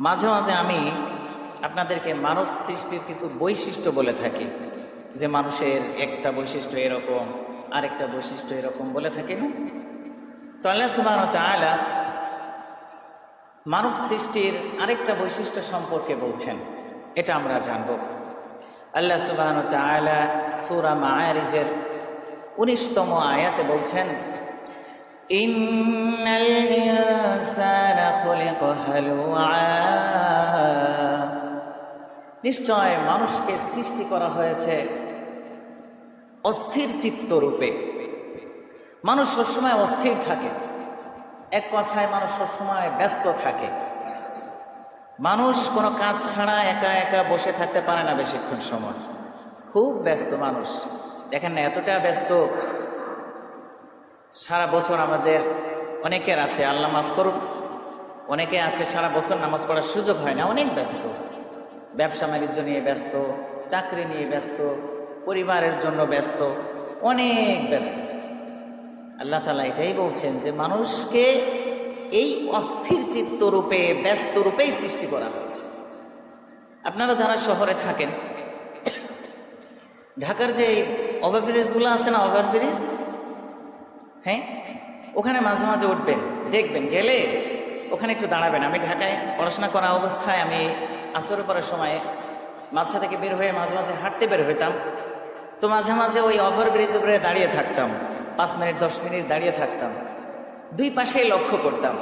মাঝে মাঝে আমি আপনাদেরকে মানব সৃষ্টির কিছু বৈশিষ্ট্য বলে থাকি, যে মানুষের একটা বৈশিষ্ট্য এরকম, আরেকটা বৈশিষ্ট্য এরকম বলে থাকি না? তো আল্লাহ সুবহানাহু ওয়া তাআলা মানব সৃষ্টির আরেকটা বৈশিষ্ট্য সম্পর্কে বলছেন, এটা আমরা জানব। আল্লাহ সুবহানাহু ওয়া তাআলা সূরা মাআরিজের 19তম আয়াতে বলছেন, ইন্নাল ইনসানা খুলিকা হালুআ, নিশ্চয় মানুষকে সৃষ্টি করা হয়েছে অস্থির চিত্ত রূপে। মানুষ সবসময় অস্থির থাকে, এক কথায় মানুষ সবসময় ব্যস্ত থাকে। মানুষ কোনো কাজ ছাড়া একা একা বসে থাকতে পারে না বেশিক্ষণ সময়, খুব ব্যস্ত মানুষ। দেখেন না, এতটা ব্যস্ত, সারা বছর আমাদের অনেকের আছে, আল্লাহ মাফ করুন, অনেকে আছে সারা বছর নামাজ পড়ার সুযোগ হয় না, অনেক ব্যস্ত, ব্যবসা বাণিজ্য নিয়ে ব্যস্ত, চাকরি নিয়ে ব্যস্ত, পরিবারের জন্য ব্যস্ত, অনেক ব্যস্ত। আল্লাহ তাআলা এটাই বলছেন যে মানুষকে এই অস্থির চিত্ত রূপে, ব্যস্ত রূপেই সৃষ্টি করা হয়েছে। আপনারা যারা শহরে থাকেন, ঢাকার যে ওভারব্রিজগুলো আছে না, ওভারব্রিজ, হ্যাঁ, ওখানে মাঝে মাঝে উঠবেন, দেখবেন, গেলে ওখানে একটু দাঁড়াবেন। আমি ঢাকায় পড়াশোনা করা অবস্থায় আমি আসরের পরের সময় মাদ্রাসা থেকে বের হয়ে মাঝে মাঝে হাঁটতে বের হইতাম। তো মাঝে মাঝে ওই ওভারব্রিজ উপরে দাঁড়িয়ে থাকতাম, 5 মিনিট 10 মিনিট দাঁড়িয়ে থাকতাম, দুই পাশেই লক্ষ্য করতাম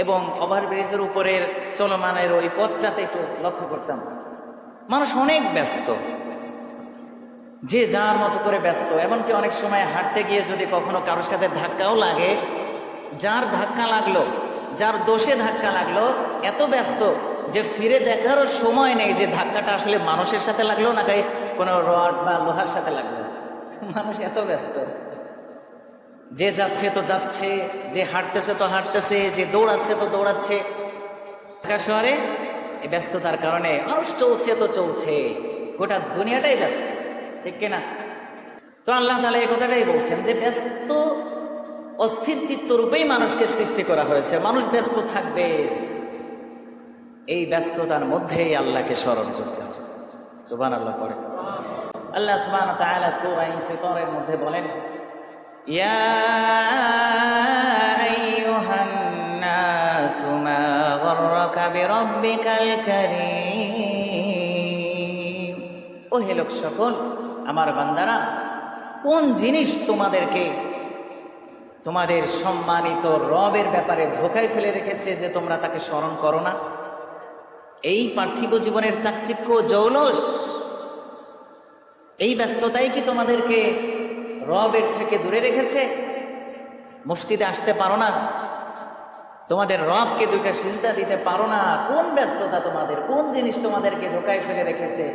এবং ওভারব্রিজের উপরের চলমানের ওই পথটাতে একটু লক্ষ্য করতাম। মানুষ অনেক ব্যস্ত, যে যার মতো করে ব্যস্ত। এমনকি অনেক সময় হাঁটতে গিয়ে যদি কখনো কারোর সাথে ধাক্কাও লাগে, যার ধাক্কা লাগলো, যার দোষে ধাক্কা লাগলো, এত ব্যস্ত যে ফিরে দেখারও সময় নেই যে ধাক্কাটা আসলে মানুষের সাথে লাগলো নাকি কোনো রড বা লোহার সাথে লাগলো। মানুষ এত ব্যস্ত, যে যাচ্ছে তো যাচ্ছে, যে হাঁটতেছে তো হাঁটতেছে, যে দৌড়াচ্ছে তো দৌড়াচ্ছে। ঢাকা শহরে এই ব্যস্ততার কারণে মানুষ চলছে তো চলছে, গোটা দুনিয়াটাই ব্যস্ত, ঠিক কিনা? তো আল্লাহ তাআলা এই কথাটাই বলছেন যে ব্যস্ত অস্থির চিত্ত রূপেই মানুষকে সৃষ্টি করা হয়েছে। মানুষ ব্যস্ত থাকবে, এই ব্যস্ততার মধ্যেই আল্লাহকে স্মরণ করতে হবে। সুবহানাল্লাহ পড়ে। আল্লাহ সুবহানাহু ওয়া তাআলা সূরা ইনফিতারের মধ্যে বলেন, ইয়া আইয়ুহান নাসু মা গাররাকা বিরাব্বিকাল কারীম, ও হে লোক সকল, আমার বান্দারা, কোন জিনিস তোমাদেরকে তোমাদের সম্মানিত রবের ব্যাপারে ধোঁকায় ফেলে রেখেছে যে তোমরা তাকে স্মরণ করো না? এই পার্থিব জীবনের চাকচিক্য, জৌলস, এই ব্যস্ততাই কি তোমাদেরকে রবের থেকে দূরে রেখেছে? মসজিদে আসতে পারো না, তোমাদের রবকে 2টা সিজদা দিতে পারো না? কোন ব্যস্ততা তোমাদের, কোন জিনিস তোমাদেরকে ধোঁকায় ফেলে রেখেছে?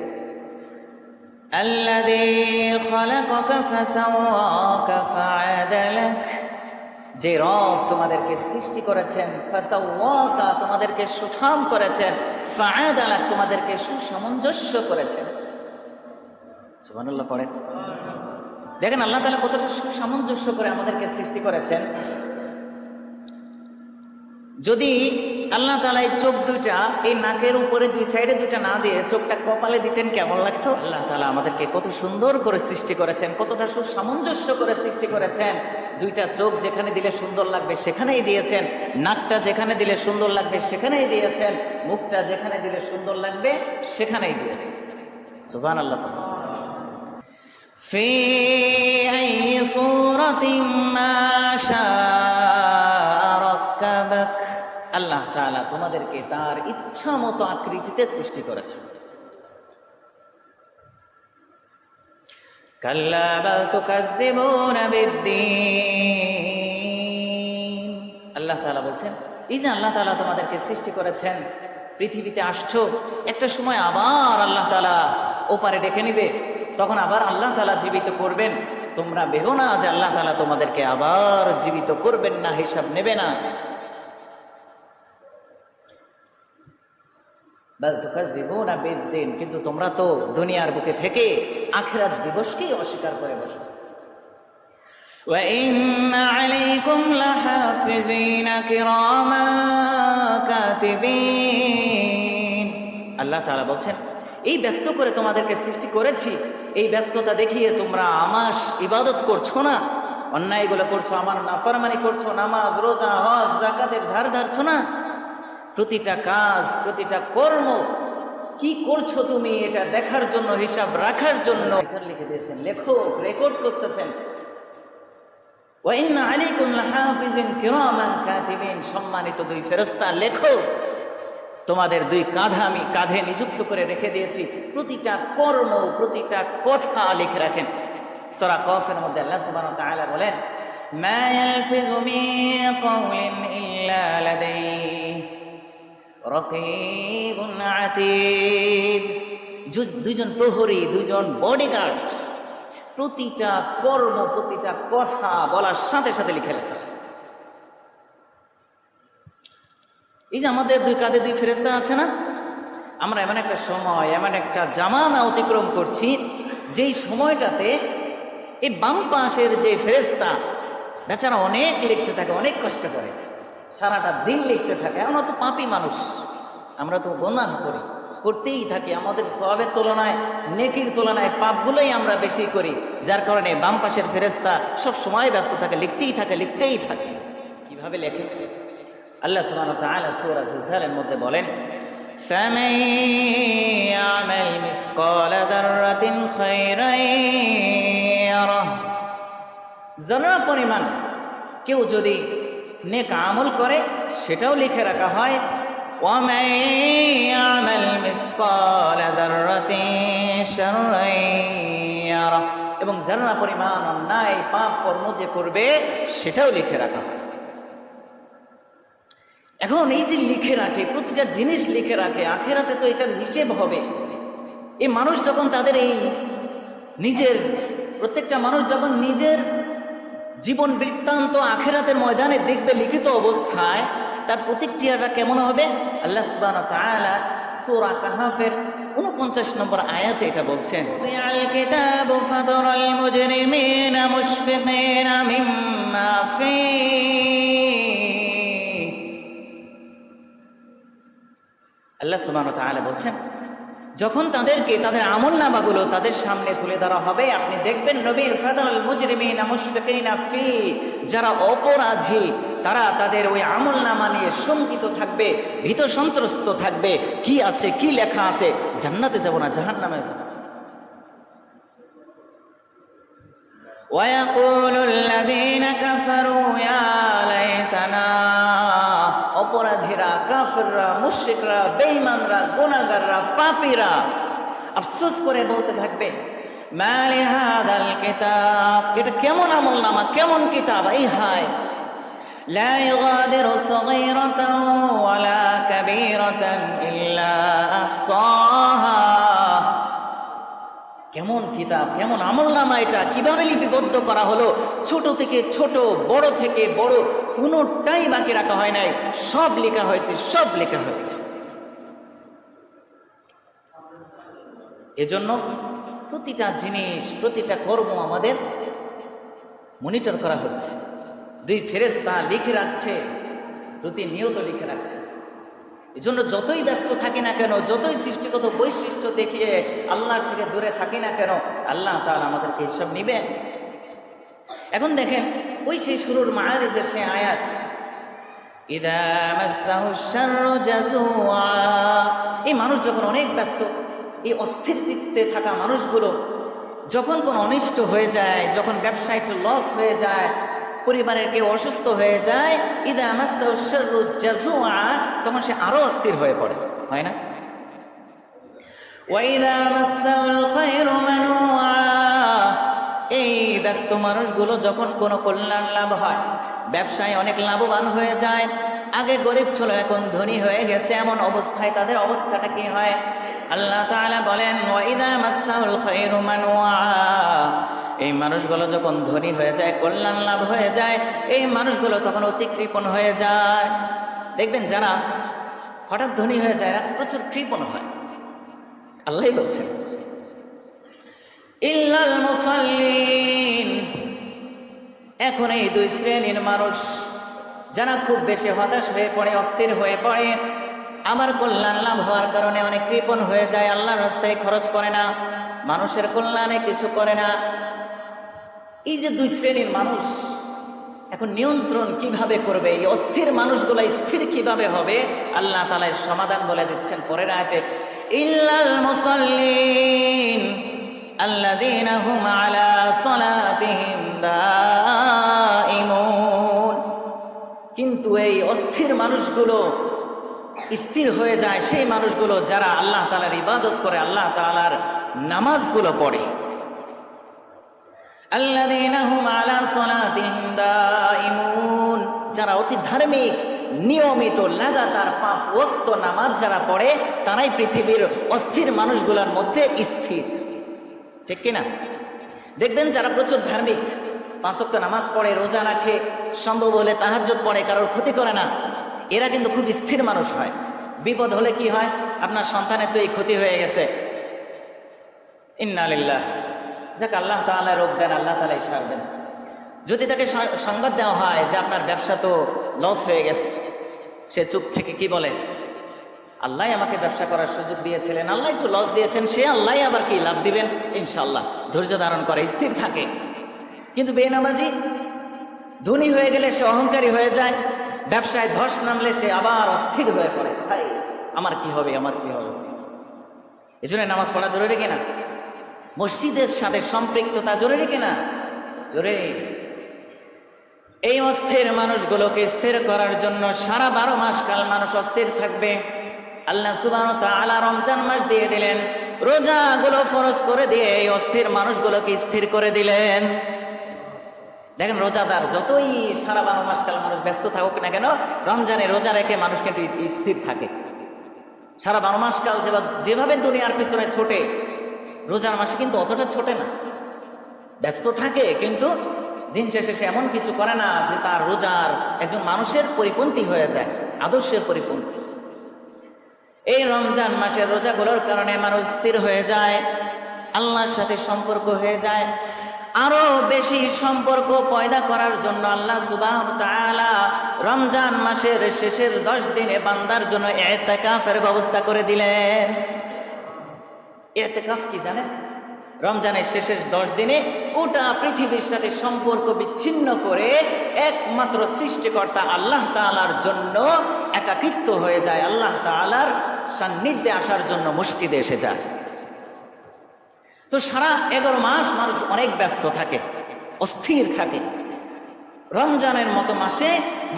আল্লাযী খালাকাকা ফাসাওয়াকা ফাআদালাক, যে রব তোমাদেরকে সৃষ্টি করেছেন, ফাসাওয়াকা তোমাদেরকে সুঠাম করেছেন, ফাআদালাক তোমাদেরকে সুসামঞ্জস্য করেছেন। সুবহানাল্লাহ পড়েন। দেখেন আল্লাহ তাআলা কতটা সুসামঞ্জস্য করে আমাদেরকে সৃষ্টি করেছেন। যদি আল্লাহ তাআলা এই চোখ 2টা এই নাকের উপরে 2 সাইডে 2টা না দিয়ে চোখটা কপালে দিতেন, কেমন লাগতো? আল্লাহ তাআলা আমাদেরকে কত সুন্দর করে সৃষ্টি করেছেন, কতটা সুসামঞ্জস্য করে সৃষ্টি করেছেন। 2টা চোখ যেখানে দিলে সুন্দর লাগবে সেখানেই দিয়েছেন, নাকটা যেখানে দিলে সুন্দর লাগবে সেখানেই দিয়েছেন, মুখটা যেখানে দিলে সুন্দর লাগবে সেখানেই দিয়েছেন। সুবহানাল্লাহ। ফি আইয়ি সূরাতিন মা শাআ রাক্কাবাক, আল্লাহ তাআলা তোমাদেরকে তার ইচ্ছা মতো আকৃতিতে সৃষ্টি করেছেন। কাল্লা বাল তুকাযযিবুনা বিদ্দীন, আল্লাহ তাআলা বলছেন, এই যে আল্লাহ তাআলা তোমাদেরকে সৃষ্টি করেছেন, পৃথিবীতে আসছো, একটা সময় আবার আল্লাহ তাআলা ওপারে ডেকে নিবে, তখন আবার আল্লাহ তাআলা জীবিত করবেন। তোমরা ভেবো না যে আল্লাহ তাআলা তোমাদেরকে আবার জীবিত করবেন না, হিসাব নেবে না। বাল তুকাযযিবুনা বিদ্দীন, কিন্তু তোমরা তো দুনিয়ার বুকে থেকে আখিরাত দিবসকেই অস্বীকার করে বসো। ওয়া ইন্না আলাইকুম লাহাফিজিনা কিরামান কাতিবিন, আল্লাহ তাআলা বলছেন, এই ব্যস্ত করে তোমাদেরকে সৃষ্টি করেছি, এই ব্যস্ততা দেখিয়ে তোমরা আমার ইবাদত করছো না, অন্যায়গুলো করছো, আমার নাফরমানি করছো, নামাজ রোজা হজ যাকাতের ধার ধারছো না। প্রতিটা কাজ, প্রতিটা কর্ম কি করছো তুমি, এটা দেখার জন্য, হিসাব রাখার জন্য লিখে দিয়েছেন লেখক, রেকর্ড করতেছেন। ওয়া ইন্না আলাইকুম লাহাফিজিন কিরামান কাতিবিন, সম্মানিত দুই ফেরেশতা লেখক তোমাদের দুই কাঁধে নিযুক্ত করে রেখে দিয়েছি, প্রতিটা কর্ম, প্রতিটা কথা লিখে রাখেন। সূরা কফের মধ্যে আল্লাহ সুবহানাহু ওয়া তাআলা বলেন, মা ইয়ালফিযু মিন কাওলিন ইল্লা লাদাইহি রাকীবুন আতীদ। দুইজন প্রহরী, দুইজন বডিগার্ড প্রতিটা কর্ম, প্রতিটা কথা বলার সাথে সাথে লিখে রাখে। এই যে আমাদের দুই কাঁধে দুই ফেরেশতা আছে না, আমরা এমন একটা সময়, এমন একটা জামানা অতিক্রম করছি, যেই সময়টাতে এই বাম পাশের যে ফেরেশতা বেচারা অনেক লিখতে থাকে, অনেক কষ্ট করে, সারাটা দিন লিখতে থাকে। আমরা তো পাপী মানুষ, আমরা তো গুনাহ করি, করতেই থাকি। আমাদের সওয়াবের তুলনায়, নেকির তুলনায় পাপগুলোই আমরা বেশি করি, যার কারণে বাম পাশের ফেরেশতা সব সময় ব্যস্ত থাকে, লিখতেই থাকে। কিভাবে লেখে? আল্লাহ সুবহানাহু ওয়া তাআলা সূরা জিলজালের মধ্যে বলেন, ফামান ইয়ামাল মিসকালা যাররাতিন খায়রান ইয়ারাহ। যারা পরিমাণ কেউ যদি নেক আমল করে সেটাও লিখে রাখা হয়। ওয়া মান ইয়ামাল মিসকালা যাররাতিন শাররান ইয়ারাহ, এবং যারা পরিমাণ অন্যায় পাপ কর্ম যে করবে সেটাও লিখে রাখা হয়। এখন এই যে লিখে রাখে, প্রতিটা জিনিস লিখে রাখে, আখিরাতে তো এটার হিসেব হবে। এই মানুষ যখন তাদের এই প্রত্যেকটা মানুষ যখন নিজের জীবন বৃত্তান্ত আখিরাতের ময়দানে দেখবে লিখিত অবস্থায়, তার প্রতিক্রিয়াটা কেমন হবে? আল্লাহ সুবহানাহু ওয়া তাআলা সূরা কাহফের 49 নম্বর আয়াতে এটা বলছেন, আল কিতাবু ফাতারাল মুজরিমিনা মুশফিকিনা মিম্মা ফীহি। আল্লাহ সুবহানাহু ওয়া তাআলা বলছেন, যখন তাদেরকে তাদের আমলনামাগুলো তাদের সামনে তুলে ধরা হবে, আপনি দেখবেন নবী ফাতারাল মুজরিমিনা মুশফিকিনা ফি, যারা অপরাধী তারা তাদের ওই আমলনামা নিয়ে শঙ্কিত থাকবে, ভীত সন্ত্রস্ত থাকবে, কি আছে, কি লেখা আছে, জান্নাতে যাব না জাহান্নামে যাব। ওয়া ইয়াকুলুল লাযীনা কাফারু ইয়া লাইতানা, অপরাধীরা, কাফেররা, মুশরিকরা, বেঈমানরা, গুনাহগাররা, পাপীরা আফসোস করে বলতে থাকবে, মা লিহাদাল কিতাব, এটা কেমন আমলনামা, কেমন কিতাব, এই হায়, লা ইউগাদিরু সগীরাতান ওয়ালা কাবীরাতান ইল্লা আহসাহা। কেমন কিতাব, কেমন আমলনামা, এটা কিভাবে লিপিবদ্ধ করা হলো? ছোট থেকে ছোট, বড় থেকে বড়, কোনোটাই বাকি রাখা হয় নাই, সব লেখা হয়েছে, সব লেখা হয়েছে। এজন্য প্রতিটা জিনিস, প্রতিটা কর্ম আমাদের মনিটর করা হচ্ছে। দুই ফেরেশতা লিখে রাখছে, প্রতিনিয়ত লিখে রাখছে। এজন্য যতই ব্যস্ত থাকি না কেন, যতই সৃষ্টিগত বৈশিষ্ট্য দেখিয়ে আল্লাহর থেকে দূরে থাকি না কেন, আল্লাহ তাআলা আমাদেরকে এসব নিবেন। এখন দেখেন, ওই সেই শুরুর মাআরিজের সেই আয়াত, ইযা মাসসাহুশ শাররু জাযুআ, এই মানুষ যখন অনেক ব্যস্ত, এই অস্থির চিত্তে থাকা মানুষগুলো যখন কোনো অনিষ্ট হয়ে যায়, যখন ব্যবসায় একটু লস হয়ে যায়, পরিবারের কেউ অসুস্থ হয়ে যায়, ইযা মাসসাহুশ শাররু জাযুআ, তখন সে আরো অস্থির হয়ে পড়ে, হয় না? ওয়া ইযা মাসসাহুল খায়রু মানুআ, এই ব্যস্ত মানুষগুলো যখন কোনো কল্যাণ লাভ হয়, ব্যবসায় অনেক লাভবান হয়ে যায়, আগে গরিব ছিল এখন ধনী হয়ে গেছে, এমন অবস্থায় তাদের অবস্থাটা কি হয়? আল্লাহ তাআলা বলেন, ওয়া ইযা মাসসাহুল খায়রু মানুআ, এই মানুষগুলো যখন ধনী হয়ে যায়, কল্যাণ লাভ হয়ে যায়, এই মানুষগুলো তখন অতি কৃপণ হয়ে যায়। দেখবেন যারা হঠাৎ ধনী হয়ে যায় এরা প্রচুর কৃপণ হয়। আল্লাহই বলছেন, ইল্লাল মুসাল্লিন, এখন এই দুই শ্রেণীর মানুষ যারা খুব বেশি হতাশ হয়ে পড়ে, অস্থির হয়ে পড়ে, আমার কল্যাণ লাভ হওয়ার কারণে অনেক কৃপণ হয়ে যায়, আল্লাহর রাস্তায় খরচ করে না, মানুষের কল্যাণে কিছু করে না। এই যে দুই শ্রেণীর মানুষ, এখন নিয়ন্ত্রণ কিভাবে করবে? এই অস্থির মানুষগুলো স্থির কিভাবে হবে? আল্লাহ তাআলা এর সমাধান বলে দিচ্ছেন পরের আয়াতে, ইল্লাল মুসাল্লিন আল্লাযীনা হুম আলা সালাতিহিম দাঈমুন। কিন্তু এই অস্থির মানুষগুলো স্থির হয়ে যায় সেই মানুষগুলো যারা আল্লাহ তাআলার ইবাদত করে, আল্লাহ তাআলার নামাজগুলো পড়ে। আল্লাযীনা হুম আলা সালাতিহিম দাঈমুন, যারা অতি ধার্মিক, নিয়মিত লাগাতার 5 ওয়াক্ত নামাজ যারা পড়ে, তারাই পৃথিবীর অস্থির মানুষগুলোর মধ্যে স্থির। ঠিক কিনা? দেখবেন যারা প্রচুর ধার্মিক, 5 ওয়াক্ত নামাজ পড়ে, রোজা রাখে, সম্ভব হলে তাহাজ্জুদ পড়ে, কারোর ক্ষতি করে না, এরা কিন্তু খুব স্থির মানুষ হয়। বিপদ হলে কি হয়? আপনার সন্তানের তো এই ক্ষতি হয়ে গেছে, ইন্না লিল্লাহ, যাক আল্লাহ তাআলা রোগ দেন, আল্লাহ তাআলাই সারবেন। যদি তাকে সংবাদ দেওয়া হয় যে আপনার ব্যবসা তো লস হয়ে গেছে, সে চুপ থেকে কি বলে? আল্লাহ আমাকে ব্যবসা করার সুযোগ দিয়েছিলেন, আল্লাহ একটু লস দিয়েছেন, সে আল্লাহ আবার কি লাভ দিবেন, ইনশাআল্লাহ। ধৈর্য ধারণ করে স্থির থাকে। কিন্তু বেনামাজি ধনী হয়ে গেলে সে অহংকারী হয়ে যায়, ব্যবসায় ধস নামলে সে আবার অস্থির হয়ে পড়ে, ভাই আমার কি হবে, আমার কি হবে। এই জন্য নামাজ পড়া জরুরি কিনা? মসজিদের সাথে সম্পৃক্ততা জরুরি কিনা? জরুরি। এই অস্থির মানুষগুলোকে স্থির করার জন্য সারা 12 মাস কাল মানুষ অস্থির থাকবে। আল্লাহ সুবহানাহু ওয়া তাআলা রমজান মাস দিয়ে দিলেন, রোজাগুলো ফরজ করে দিয়ে এই অস্থির মানুষগুলোকে স্থির করে দিলেন। দেখেন, রোজাদার যতই সারা 12 মাস কাল মানুষ ব্যস্ত থাকুক না কেন, রমজানে রোজা রেখে মানুষ কিন্তু স্থির থাকে। সারা 12 মাস কাল যেভাবে দুনিয়ার পিছনে ছোটে, রোজার মাসে কিন্তু অতটা ছোটে না, ব্যস্ত থাকে, কিন্তু দিন শেষে সে এমন কিছু করে না যে তার রোজার একজন মানুষের পরিপন্থী হয়ে যায়, আদর্শের পরিপন্থী। এই রমজান মাসের রোজাগুলোর কারণে মানুষ স্থির হয়ে যায়, আল্লাহর সাথে সম্পর্ক হয়ে যায়। আরো বেশি সম্পর্ক পয়দা করার জন্য আল্লাহ সুবহানাহু ওয়া তাআলা রমজান মাসের শেষের 10 দিনে বান্দার জন্য ইতিকাফের ব্যবস্থা করে দিলেন। ইতিকাফ কি জানেন? রমজানের শেষের 10 দিনে গোটা পৃথিবীর সাথে সম্পর্ক বিচ্ছিন্ন করে একমাত্র সৃষ্টিকর্তা আল্লাহ তাআলার জন্য একাকিত্ব হয়ে যায়, আল্লাহ তাআলার সান্নিধ্যে আসার জন্য মসজিদে এসে যায়। তো সারা 11 মাস মানুষ অনেক ব্যস্ত থাকে, অস্থির থাকে। রমজানের মতো মাসে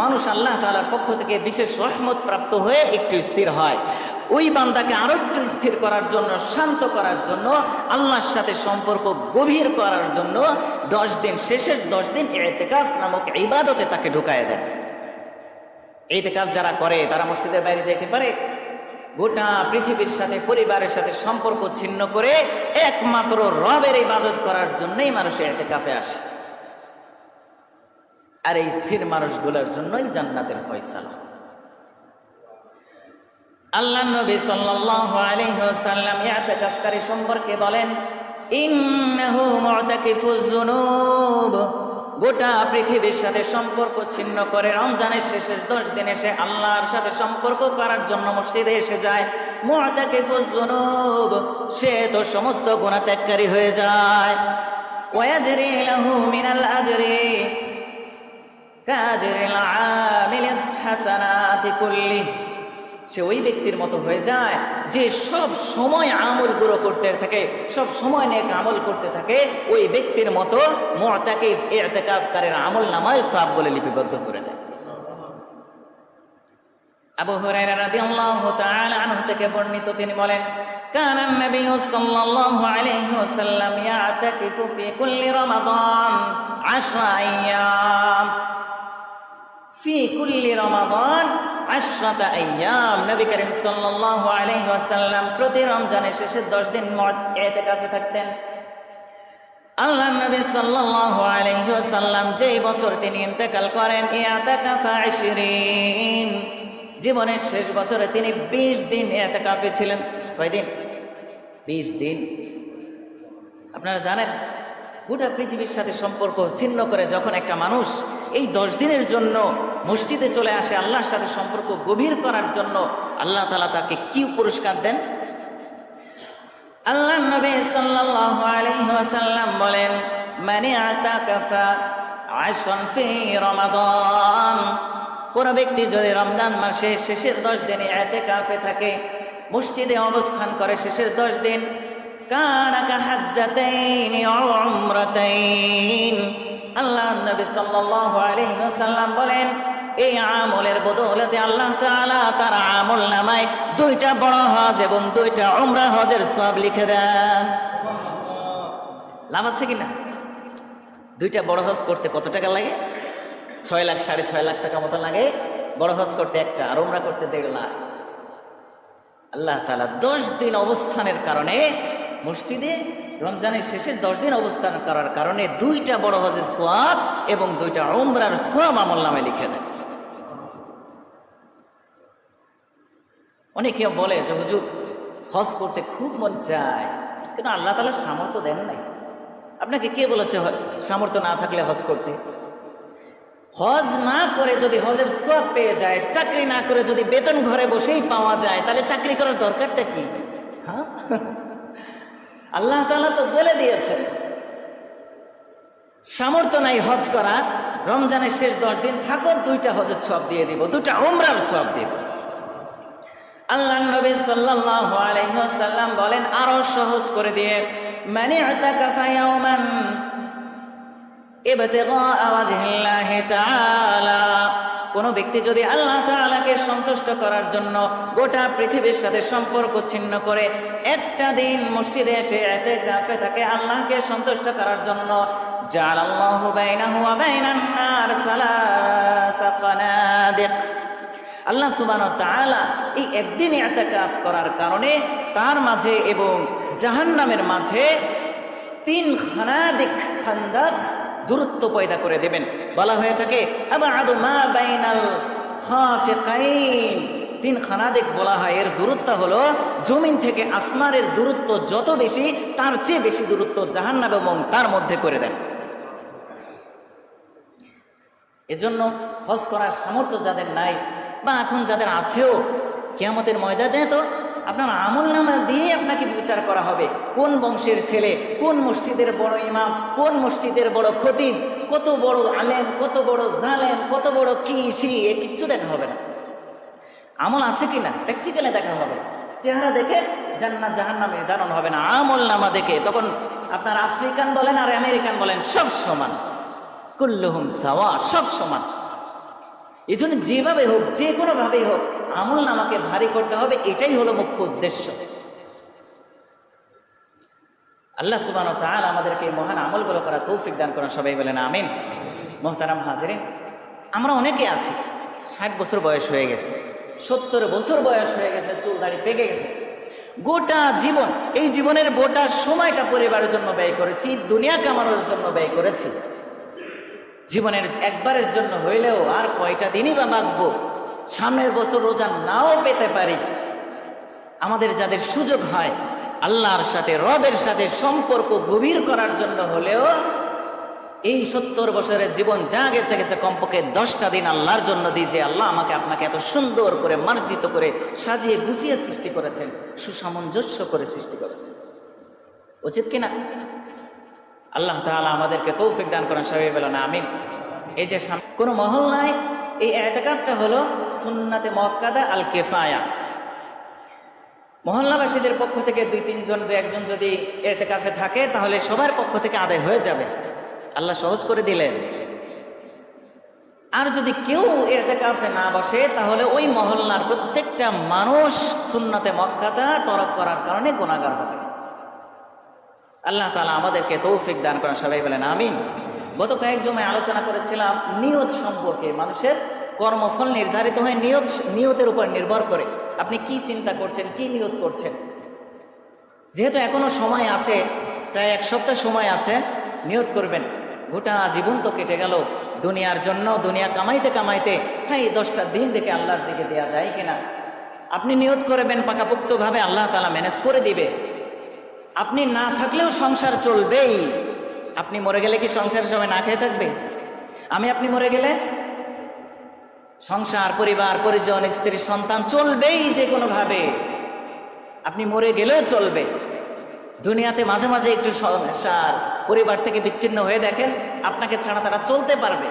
মানুষ আল্লাহ তাআলার পক্ষ থেকে বিশেষ রহমত প্রাপ্ত হয়ে একটু স্থির হয়। ওই বান্দাকে আরো একটু স্থির করার জন্য, শান্ত করার জন্য, আল্লাহর সাথে সম্পর্ক গভীর করার জন্য 10 দিন, শেষের 10 দিন ইতিকাফ নামক ইবাদতে তাকে ঢুকায় দেন। ইতিকাফ যারা করে তারা মসজিদের বাইরে যেতে পারে, গোটা পৃথিবীর সাথে, পরিবারের সাথে সম্পর্ক ছিন্ন করে একমাত্র রবের ইবাদত করার জন্যই মানুষ ইতিকাফে আসে। আর এই স্থির মানুষগুলোর জন্যই জান্নাতের ফয়সালা। আল্লাহ নবী সাল্লাল্লাহু আলাইহি ওয়াসাল্লাম ইতিকাফকারী সম্পর্কে বলেন, ইন্নাহু মু'তাকিফুজ যুনুব, গোটা পৃথিবীর সাথে সম্পর্ক ছিন্ন করে রমজানের শেষের 10 দিনে সে আল্লাহর সাথে সম্পর্ক করার জন্য মসজিদে এসে যায়। মু'তাকিফুজ যুনুব, সে তো সমস্ত গুনাহ ত্যাগকারী হয়ে যায়। ওয়াজরি লাহু মিনাল আজরি কাজরিল আমিলিস হাসানাতি কুল্লি, সে ওই ব্যক্তির মতো হয়ে যায় যে সব সময় আমলগুলো করতে থাকে, সব সময় নেক আমল করতে থাকে। ওই ব্যক্তির মতো মু'তাকিফ ইতিকাফকারীর আমল নামায় সওয়াব বলে লিপিবদ্ধ করে দেয়। আবু হুরায়রা রাদিয়াল্লাহু তাআলা আনহু থেকে বর্ণিত, তিনি বলেন, কানা নবী সাল্লাল্লাহু আলাইহি ওয়াসাল্লাম ইয়াতাকিফু ফি কুল্লি রমাদান 10 আইয়াম, ফি কুল্লি রমাদান 10 আইয়াম। নবী করিম সাল্লাল্লাহু আলাইহি ওয়াসাল্লাম প্রতি রমজানের শেষের 10 দিন ইতিকাফে থাকতেন। আল্লাহ নবী সাল্লাল্লাহু আলাইহি ওয়াসাল্লাম যেই বছর তিনি ইন্তেকাল করেন, ইতিকাফা 20, জীবনের শেষ বছরে তিনি 20 দিন ইতিকাফে ছিলেন। কয়দিন? 20 দিন। আপনারা জানেন, গোটা পৃথিবীর সাথে সম্পর্ক ছিন্ন করে যখন একটা মানুষ এই 10 দিনের জন্য মসজিদে চলে আসে আল্লাহর সাথে সম্পর্ক গভীর করার জন্য, আল্লাহ তাআলা তাকে কি পুরস্কার দেন? আল্লাহ নবী সাল্লাল্লাহু আলাইহি ওয়াসাল্লাম বলেন, মানি আতাকাফা আশরান ফি রমাদান, কোন ব্যক্তি যদি রমজান মাসে শেষের 10 দিনে ইতিকাফে থাকে, মসজিদে অবস্থান করে শেষের 10 দিন, কানা কাহাজ্জাতাইন ওয়া উমরাতাইন, আল্লাহ নবী সাল্লাল্লাহু আলাইহি ওয়াসাল্লাম বলেন, এই আমলের বদৌলতে আল্লাহ তাআলা তার আমল নামায় 2টা বড় হজ এবং 2টা উমরা হজের সওয়াব লিখে দেন। লাভ আছে কিনা? 2টা বড় হজ করতে কত টাকা লাগে? 6 লাখ 6.5 লাখ টাকা মতো লাগে বড় হজ করতে একটা, আর উমরা করতে 1.5 লাখ। আল্লাহ তাআলা 10 দিন অবস্থানের কারণে মসজিদে রমজানের শেষের 10 দিন অবস্থান করার কারণে 2টা বড় হজের সওয়াব এবং 2টা উমরার সওয়াব আমলনামায় লিখে দেন। অনেকে বলে যে হুজুর হজ করতে খুব মন চায়, কিন্তু আল্লাহ তাআলা সামর্থ্য দেন নাই। আপনাকে কে বলেছে সামর্থ্য না থাকলে হজ করতে? হজ না করে যদি হজের সওয়াব পেয়ে যায়, চাকরি না করে যদি বেতন ঘরে বসেই পাওয়া যায়, তাহলে চাকরি করার দরকারটা কি? হ্যাঁ, আল্লাহ তাআলা তো বলে দিয়েছেন সামর্থ্য নাই হজ করা, রমজানের শেষ 10 দিন থাকো, 2টা হজের সওয়াব দিয়ে দিব, 2টা উমরার সওয়াব দিব। আল্লাহ নবী সাল্লাল্লাহু আলাইহি ওয়াসাল্লাম বলেন আরো সহজ করে দিয়ে, মানি আতাকাফা ইয়াওমান ইবতিগা ওয়াজহিল্লাহি তাআলা, কোন ব্যক্তি যদি আল্লাহ তাআলাকে সন্তুষ্ট করার জন্য গোটা পৃথিবীর সাথে সম্পর্ক ছিন্ন করে একটা দিন মসজিদে এসে ইতিকাফে থাকে আল্লাহকে সন্তুষ্ট করার জন্য, জাআলাল্লাহু বাইনাহু ওয়া বাইনান নার সালাসা ফানাদিক, আল্লাহ সুবহানাহু ওয়া তাআলা এই একদিন ইতিকাফ করার কারণে তার মাঝে এবং জাহান্নামের মাঝে 3 খানাদিক খান্দাক দূরত্ব পয়দা করে দেবেন। বলা হয়ে থাকে আবআদু মা বাইনাল খাফিকাইন, 3 খানাদিক বলা হয়, এর দূরত্ব হলো জমিন থেকে আসমানের দূরত্ব যত বেশি, তার চেয়ে বেশি দূরত্ব জাহান্নাম এবং তার মধ্যে করে দেন। এজন্য হজ করার সামর্থ্য যাদের নাই বা এখন যাদের আছেও, কিয়ামতের ময়দানে তো আপনার আমলনামা দিয়ে আপনাকে বিচার করা হবে, কোন বংশের ছেলে, কোন মসজিদের বড় ইমাম, কোন মসজিদের বড় খতিব, কত বড় আলেম, কত বড় জালেম, কত বড় কি সি, এ কিচ্ছু দেখা হবে না। আমল আছে কিনা প্র্যাকটিক্যালে দেখা হবে। চেহারা দেখে জান্নাত জাহান্নাম নির্ধারণ হবে না, আমলনামা দেখে। তখন আপনার আফ্রিকান বলেন আর আমেরিকান বলেন সব সমান, কুল্লুহুম সাওয়া, সব সমান। এই জন্য যেভাবে হোক, যে কোনো ভাবেই হোক, আমল নামাকে ভারী করতে হবে, এটাই হলো মুখ্য উদ্দেশ্য। আল্লাহ সুবহানাহু ওয়া তাআলা আমাদেরকে মহান আমলগুলো করার তৌফিক দান করেন, সবাই বলেন আমিন। মুহতারাম হাজিরিন, আমরা অনেকে আছি 60 বছর বয়স হয়ে গেছে, 70 বছর বয়স হয়ে গেছে, চুল দাড়ি পেকে গেছে, গোটা জীবন, এই জীবনের গোটা সময়টা পরিবারের জন্য ব্যয় করেছি, দুনিয়া কামানোর জন্য ব্যয় করেছি। জীবনের একবারের জন্য হইলেও আর কয়টা দিনই বা বাঁচবো, সামনের বছর রোজা নাও পেতে পারি। আমাদের যাদের সুযোগ হয় আল্লাহর সাথে, রবের সাথে সম্পর্ক গভীর করার জন্য হলেও এই 70 বছরের জীবন যা গেছে গেছে, কমপক্ষে 10টা দিন আল্লাহর জন্য দিই, যে আল্লাহ আমাকে আপনাকে এত সুন্দর করে মার্জিত করে সাজিয়ে গুছিয়ে সৃষ্টি করেছেন, সুসামঞ্জস্য করে সৃষ্টি করেছেন। উচিত কিনা? আল্লাহ তাআলা আমাদেরকে তৌফিক দান করেন, সবাই বলেন আমিন। এই যে কোন মহল্লায় এই ইতিকাফটা হলো সুন্নাতে মুআক্কাদা আল কিফায়া, মহল্লাবাসীদের পক্ষ থেকে 2-3 জন 2-1 জন যদি ইতিকাফে থাকে তাহলে সবার পক্ষ থেকে আদায় হয়ে যাবে, আল্লাহ সহজ করে দিলেন। আর যদি কেউ ইতিকাফে না বসে তাহলে ওই মহল্লার প্রত্যেকটা মানুষ সুন্নাতে মুআক্কাদা তরক করার কারণে গুনাহগার হবে। আল্লাহ তাআলা আমাদেরকে তৌফিক দান করেন, সবাই বলেন আমিন। গত কয়েক জমায় আলোচনা করেছিলাম নিয়ত সম্পর্কে। মানুষের কর্মফল নির্ধারিত হয় নিয়তের উপর নির্ভর করে। আপনি কি চিন্তা করছেন, কি নিয়ত করছেন। যেহেতু এখনো সময় আছে, প্রায় 1 সপ্তাহ সময় আছে, নিয়ত করবেন। গোটা জীবন তো কেটে গেল দুনিয়ার জন্য, দুনিয়া কামাইতে কামাইতে, হ্যাঁ এই 10টা দিন দেখে আল্লাহর দিকে দেওয়া যায় কিনা আপনি নিয়ত করবেন পাকাপোক্তভাবে, আল্লাহ তাআলা ম্যানেজ করে দিবে। আপনি না থাকলেও সংসার চলবেই। আপনি মরে গেলে কি সংসারের সময় না খেয়ে থাকবে? আমি আপনি মরে গেলে সংসার, পরিবার, পরিজন, স্ত্রী, সন্তান চলবেই যে কোনোভাবে। আপনি মরে গেলেও চলবে। দুনিয়াতে মাঝে মাঝে একটু সংসার, পরিবার থেকে বিচ্ছিন্ন হয়ে দেখেন, আপনাকে ছাড়া তারা চলতে পারবে।